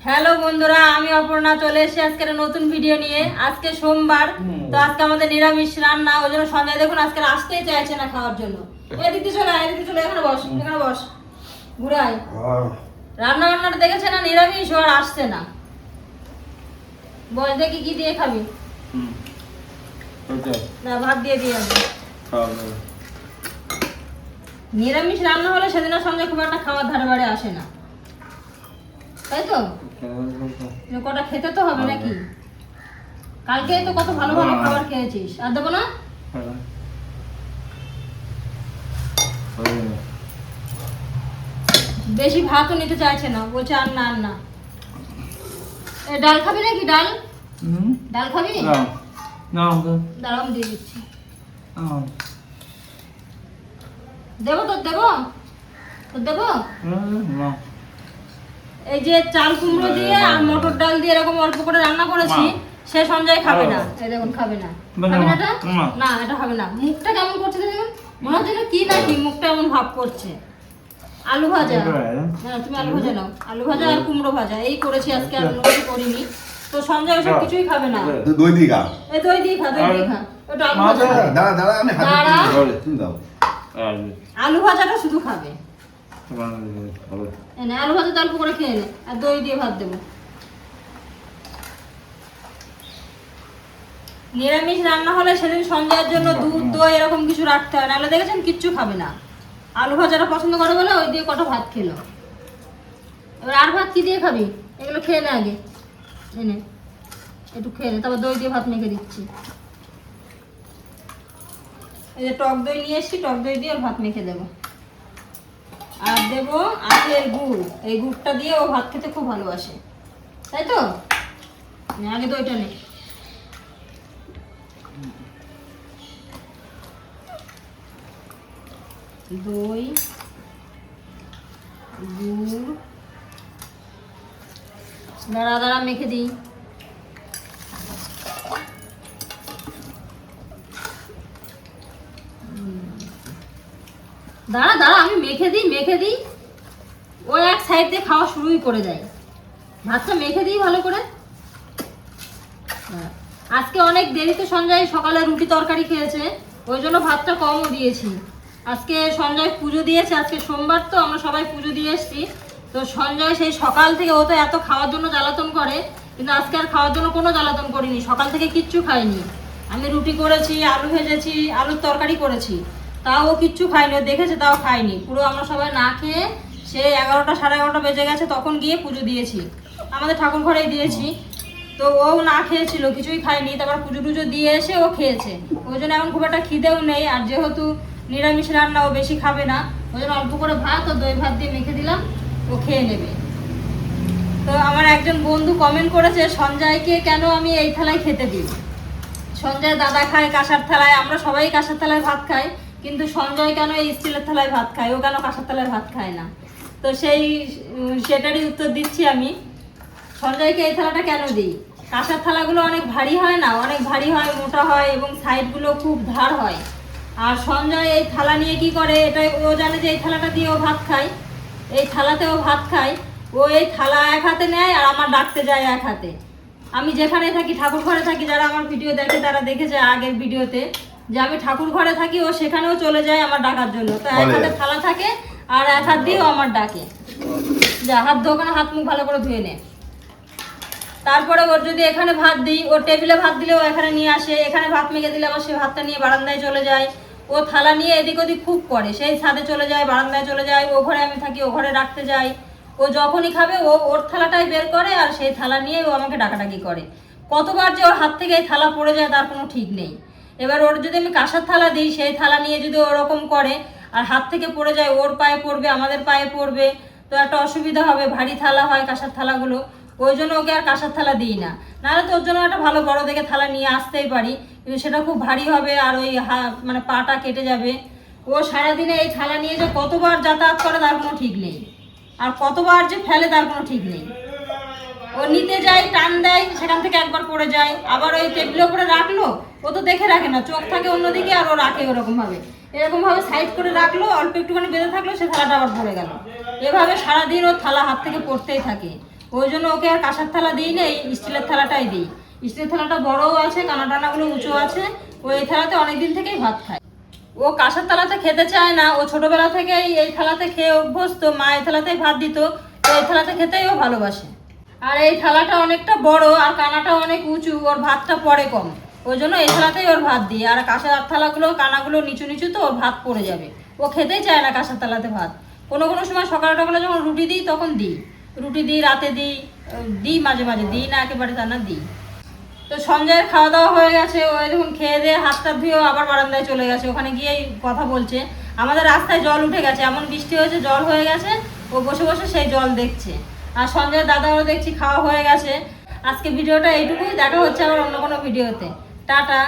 Hello বন্ধুরা, আমি অপর্ণা চলে এসেছি আজকের নতুন ভিডিও নিয়ে। আজকে সোমবার, তো আজকে আমাদের নিরামিষ রান্না। ওই জন্য সঞ্জয় দেখুন আজকে আসতেই চাইছে না খাওয়ার জন্য। এদিকে চলে আয়, এদিকে চলে, এখানে বস, এখানে বস, ঘুরে আয়। রান্না বান্নাটা দেখেছে না, নিরামিষ, ও আর আসছে না। বস দেখি কি দিয়ে খাবি? না, ভাত দিয়ে দিয়ে আসবো। নিরামিষ রান্না হলে সেদিন সঙ্গে খুব একটা খাওয়ার ধারে বাড়ে আসে না, তাই তো? কটা খেতে তো হবে নাকি? কালকে তো কত ভালো ভালো খাবার খেয়েছিস, আর দেবো না? বেশি ভাতও নিতে চাইছে না, বলছে আর না আর না। ডাল খাবি নাকি? ডাল ডাল খাবি? দাঁড়াও দিয়ে দিচ্ছি। দেবো তোর, দেবো তোর, দেবো। এই যে চাল কুমড়ো দিয়ে আর মটর ডাল দিয়ে এরকম অল্প করে রান্না করেছি, সে সঞ্জয় খাবে না। এই দেখুন, খাবে না, খাবে না এটা, না এটা খাবে না। মুখটা কেমন করছে দেখুন, মনে হচ্ছে কি নাকি, মুখটা এমন ভাব করছে। আলু ভাজা, হ্যাঁ তুমি আলু ভাজা নাও। আলু ভাজা আর কুমড়ো ভাজা এই করেছি আজকে, আর অন্য কিছু করিনি। তো সঞ্জয় ওসব কিছুই খাবে না। দই দিয়ে খা, এই দই দিয়ে খা, দই দিয়ে খা। ওটা আলু ভাজা, দাঁড়া দাঁড়া, আমি হাত দিয়ে তুমি দাও। আলু ভাজাটা শুধু খাবে। এনে আলু ভাজা অল্প করে খেয়ে নে, আর দই দিয়ে ভাত দেবো। নিরামিষ রান্না হলে সেদিন সঞ্জয়ের জন্য দুধ দই এরকম কিছু রাখতে হয়, নাহলে দেখেছেন কিচ্ছু খাবে না। আলু ভাজাটা পছন্দ করে বলে ওই দিয়ে কটা ভাত খেলো। এবার আর ভাত কি দিয়ে খাবি? এগুলো খেয়ে নে আগে, এনে একটু খেয়ে নে, তারপর দই দিয়ে ভাত মেখে দিচ্ছি। এই যে টক দই নিয়ে এসছি, টক দই দিয়ে ভাত মেখে দেবো। আর দেবো আখের গুড়, এই গুড়টা দিয়ে ও ভাত খেতে খুব ভালোবাসে, তাই তো? আগে দইটা নে। দই, গুড়, দাঁড়া দাঁড়া মেখে দিই। দাঁড়া দাঁড়া, আমি মেখে দিই। ও এক সাইড দিয়ে খাওয়া শুরুই করে দেয়। ভাতটা মেখে দিই ভালো করে। আজকে অনেক দেরিতে সঞ্জয় সকালে রুটি তরকারি খেয়েছে, ওই জন্য ভাতটা কমও দিয়েছি। আজকে সঞ্জয় পুজো দিয়েছে, আজকে সোমবার তো আমরা সবাই পুজো দিয়ে এসছি। তো সঞ্জয় সেই সকাল থেকে, ও তো এত খাওয়ার জন্য জ্বালাতন করে, কিন্তু আজকে আর খাওয়ার জন্য কোনো জ্বালাতন করিনি। সকাল থেকে কিচ্ছু খাইনি। আমি রুটি করেছি, আলু ভেজেছি, আলুর তরকারি করেছি, তাও ও কিচ্ছু খাইনি। ও দেখেছে তাও খাইনি। পুরো আমরা সবাই না খেয়ে সে 11টা সাড়ে 11টা বেজে গেছে, তখন গিয়ে পুজো দিয়েছি। আমাদের ঠাকুর ঘরেই দিয়েছি। তো ও না খেয়েছিল, কিছুই খায়নি। তারপর পুজো টুজো দিয়ে এসে ও খেয়েছে। ওই জন্য এখন খুব একটা খিদেও নেই। আর যেহেতু নিরামিষ রান্না, ও বেশি খাবে না, ওই জন্য অল্প করে ভাত ও দই ভাত দিয়ে মেখে দিলাম, ও খেয়ে নেবে। তো আমার একজন বন্ধু কমেন্ট করেছে, সঞ্জয়কে কেন আমি এই থালায় খেতে দিই। সঞ্জয় দাদা খায় কাঁসার থালায়, আমরা সবাই কাঁসার থালায় ভাত খাই, কিন্তু সঞ্জয় কেন এই স্টিলের থালায় ভাত খায়, ও কেন কাঁসার থালায় ভাত খায় না? তো সেটারই উত্তর দিচ্ছি আমি। সঞ্জয়কে এই থালাটা কেন দিই? কাঁসার থালাগুলো অনেক ভারী হয় না, অনেক ভারী হয়, মোটা হয়, এবং সাইডগুলো খুব ধার হয়। আর সঞ্জয় এই থালা নিয়ে কি করে, এটা ও জানে যে এই থালাটা দিয়ে ও ভাত খায়, এই থালাতে ও ভাত খায়। ও এই থালা এক হাতে নেয় আর আমার ডাকতে যায় এক হাতে। আমি যেখানে থাকি, ঠাকুর ঘরে থাকি, যারা আমার ভিডিও দেখে তারা দেখেছে আগের ভিডিওতে যে আমি ঠাকুর ঘরে থাকি, ও সেখানেও চলে যায় আমার ডাকার জন্য। তো এক হাতে থালা থাকে আর এক হাত দিয়েও আমার ডাকে। যা হাত ধো, ওখানে হাত মুখ ভালো করে ধুয়ে নে। তারপরে ওর যদি এখানে ভাত দিই, ও টেবিলে ভাত দিলে ও এখানে নিয়ে আসে, এখানে ভাত মেখে দিলে আবার সে ভাতটা নিয়ে বারান্দায় চলে যায়। ও থালা নিয়ে এদিক ওদিক খুব করে, সেই ছাদে চলে যায়, বারান্দায় চলে যায়। ও ঘরে আমি থাকি, ও ঘরে রাখতে যাই। ও যখনই খাবে ও ওর থালাটাই বের করে, আর সেই থালা নিয়ে ও আমাকে ডাকাডাকি করে। কতবার যে ওর হাত থেকে এই থালা পড়ে যায় তার কোনো ঠিক নেই। এবার ওর যদি আমি কাঁসার থালা দিই, সেই থালা নিয়ে যদি ওরকম করে আর হাত থেকে পড়ে যায়, ওর পায়ে পড়বে, আমাদের পায়ে পড়বে, তো একটা অসুবিধা হবে। ভারী থালা হয় কাঁসার থালাগুলো, ওই জন্য ওকে আর কাঁসার থালা দিই না। নাহলে তো ওর জন্য একটা ভালো বড় দেখে থালা নিয়ে আসতেই পারি, কিন্তু সেটা খুব ভারী হবে আর ওই মানে পাটা কেটে যাবে। ও সারাদিনে এই থালা নিয়ে যে কতবার যাতায়াত করে তার কোনো ঠিক নেই, আর কতবার যে ফেলে তার কোনো ঠিক নেই। ও নিতে যায়, টান দেয়, সেখান থেকে একবার পড়ে যায়, আবার ওই টেবিলের উপরে রাখলো, ও তো দেখে রাখে না, চোখ থাকে অন্যদিকে, আর ও রাখে এরকম ভাবে সাইড করে রাখলো, অল্প একটুখানি বেঁধে থাকলো, সে থালাটা আবার পড়ে গেল। এভাবে সারাদিন ওর থালা হাত থেকে পড়তেই থাকে। ওই জন্য ওকে আর কাঁসার থালা দিই না, এই স্টিলের থালাটাই দিই। স্টিলের থালাটা বড়ও আছে, কানা টানাগুলো উঁচু আছে। ও এই থালাতে অনেকদিন থেকেই ভাত খায়। ও কাঁসার থালাতে খেতে চায় না, ও ছোটবেলা থেকেই এই থালাতে খেয়ে অভ্যস্ত। মা এই থালাতেই ভাত দিত, তো এই থালাতে খেতেই ও ভালোবাসে। আর এই থালাটা অনেকটা বড় আর কানাটা অনেক উঁচু, ওর ভাতটা পড়ে কম, ওই জন্য এই থালাতেই ওর ভাত দিই। আর কাঁসার থালাগুলো কানাগুলো নিচু নিচু, তো ওর ভাত পড়ে যাবে, ও খেতেই চায় না কাঁসার থালাতে ভাত। কোনো কোনো সময় সকালে টকালে যখন রুটি দিই তখন দিই, রুটি দিই, রাতে দিই, দিই মাঝে মাঝে, দিই না একেবারে তা না, দিই। তো সঞ্জয়ের খাওয়া দাওয়া হয়ে গেছে, ও দেখুন খেয়ে দিয়ে হাতটা ধুয়েও আবার বারান্দায় চলে গেছে, ওখানে গিয়েই কথা বলছে। আমাদের রাস্তায় জল উঠে গেছে, এমন বৃষ্টি হয়েছে জল হয়ে গেছে, ও বসে বসে সেই জল দেখছে। আর সঞ্জয়ের দাদাও দেখছি খাওয়া হয়ে গেছে। আজকে ভিডিওটা এইটুকুই, দেখা হচ্ছে আবার অন্য কোনো ভিডিওতে। টাটা।